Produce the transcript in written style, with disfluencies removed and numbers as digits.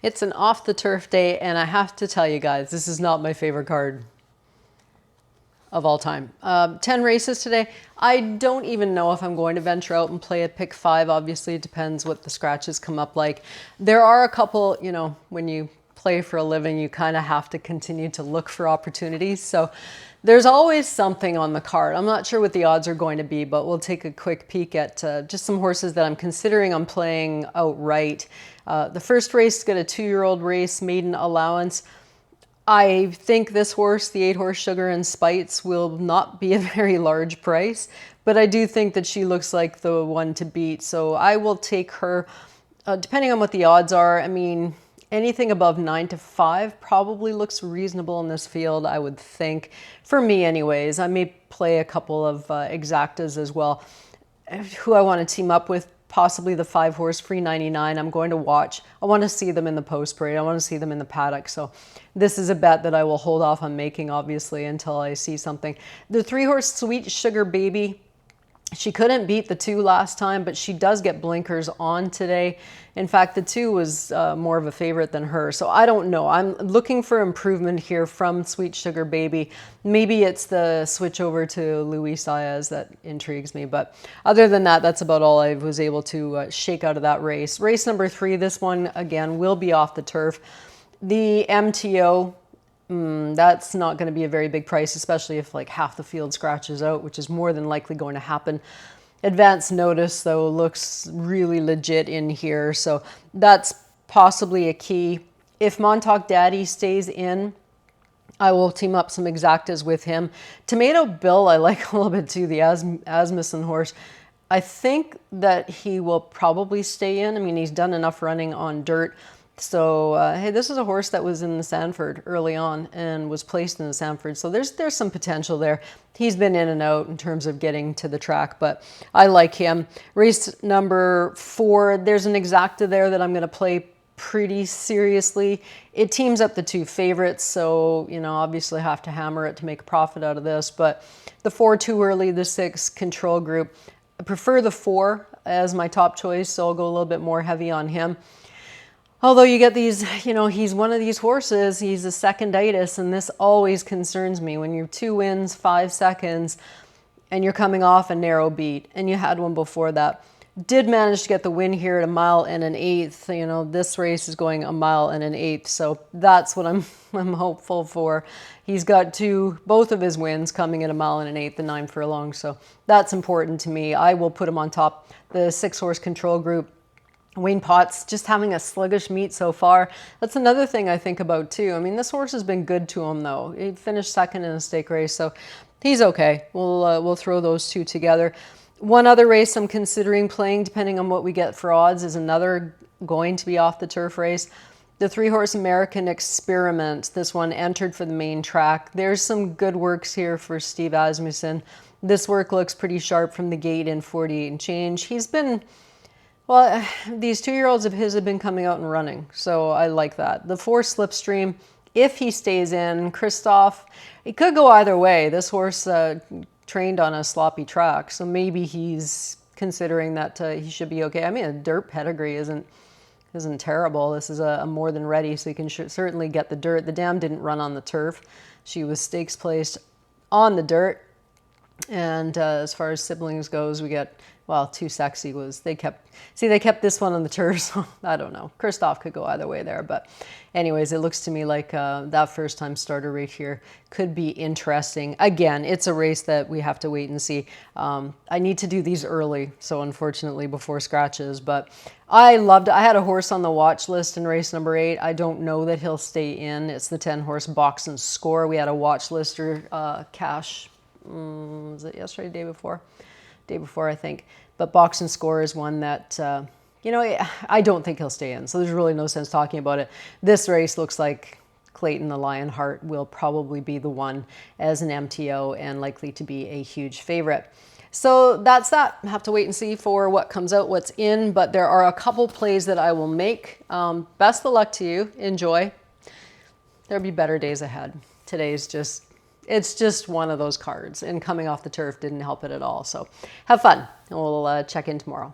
It's an off the turf day, and I have to tell you guys, this is not my favorite card of all time. 10 races today. I don't even know if I'm going to venture out and play a pick 5. Obviously, it depends what the scratches come up like. There are a couple, you know, when you play for a living, you kind of have to continue to look for opportunities. So there's always something on the card. I'm not sure what the odds are going to be, but we'll take a quick peek at just some horses that I'm considering I'm playing outright. The first race got a 2-year-old race, maiden allowance. I think this horse, the 8-horse Sugar and Spites, will not be a very large price, but I do think that she looks like the one to beat. So I will take her, depending on what the odds are. I mean, anything above 9 to 5 probably looks reasonable in this field, I would think. For me anyways, I may play a couple of exactas as well. Who I want to team up with, possibly the 5-horse Free 99. I'm going to watch. I want to see them in the post parade. I want to see them in the paddock. So this is a bet that I will hold off on making, obviously, until I see something. The 3-horse Sweet Sugar Baby. She couldn't beat the 2 last time, but she does get blinkers on today. In fact, the 2 was more of a favorite than her. So I don't know. I'm looking for improvement here from Sweet Sugar Baby. Maybe it's the switch over to Luis Saez that intrigues me. But other than that, that's about all I was able to shake out of that race. Race number 3, this one, again, will be off the turf. The MTO, that's not going to be a very big price, especially if like half the field scratches out, which is more than likely going to happen. Advance Notice, though, looks really legit in here, so that's possibly a key. If Montauk Daddy stays in, I will team up some exactas with him. Tomato Bill, I like a little bit too, the Asmussen horse. I think that he will probably stay in. I mean, he's done enough running on dirt. So, hey, this is a horse that was in the Sanford early on and was placed in the Sanford. So there's some potential there. He's been in and out in terms of getting to the track, but I like him. Race number 4, there's an exacta there that I'm going to play pretty seriously. It teams up the 2 favorites, so, you know, obviously have to hammer it to make a profit out of this. But the 4 too early, the 6 control group. I prefer the 4 as my top choice, so I'll go a little bit more heavy on him. Although you get these, you know, he's one of these horses, he's a seconditis, and this always concerns me. When you're 2 wins, 5 seconds, and you're coming off a narrow beat, and you had one before that. Did manage to get the win here at 1 1/8 miles. You know, this race is going 1 1/8 miles, so that's what I'm hopeful for. He's got both of his wins coming at 1 1/8 miles, the 9 furlongs, so that's important to me. I will put him on top. The 6-horse control group. Wayne Potts just having a sluggish meet so far. That's another thing I think about too. I mean, this horse has been good to him though. He finished 2nd in a stake race, so he's okay. We'll throw those 2 together. One other race I'm considering playing, depending on what we get for odds, is another going to be off the turf race. The 3-horse American Experiment. This one entered for the main track. There's some good works here for Steve Asmussen. This work looks pretty sharp from the gate in 48 and change. He's been... Well, these 2-year-olds of his have been coming out and running, so I like that. The 4 Slipstream, if he stays in, Christoph, it could go either way. This horse trained on a sloppy track, so maybe he's considering that he should be okay. I mean, a dirt pedigree isn't terrible. This is a more than ready, so you can certainly get the dirt. The dam didn't run on the turf. She was stakes placed on the dirt. And as far as siblings goes, we get, well, Too Sexy was, they kept this one on the turf, so I don't know. Christoph could go either way there, but anyways, it looks to me like that first time starter right here could be interesting. Again, it's a race that we have to wait and see. I need to do these early, so unfortunately before scratches, but I had a horse on the watch list in race number 8. I don't know that he'll stay in. It's the 10-horse Box and Score. We had a watch lister, Cash. Was it yesterday, day before? Day before, I think. But Box and Score is one that, you know, I don't think he'll stay in. So there's really no sense talking about it. This race looks like Clayton the Lionheart will probably be the one as an MTO and likely to be a huge favorite. So that's that. I have to wait and see for what comes out, what's in. But there are a couple plays that I will make. Best of luck to you. Enjoy. There'll be better days ahead. Today's just... It's just one of those cards, and coming off the turf didn't help it at all. So have fun, and we'll check in tomorrow.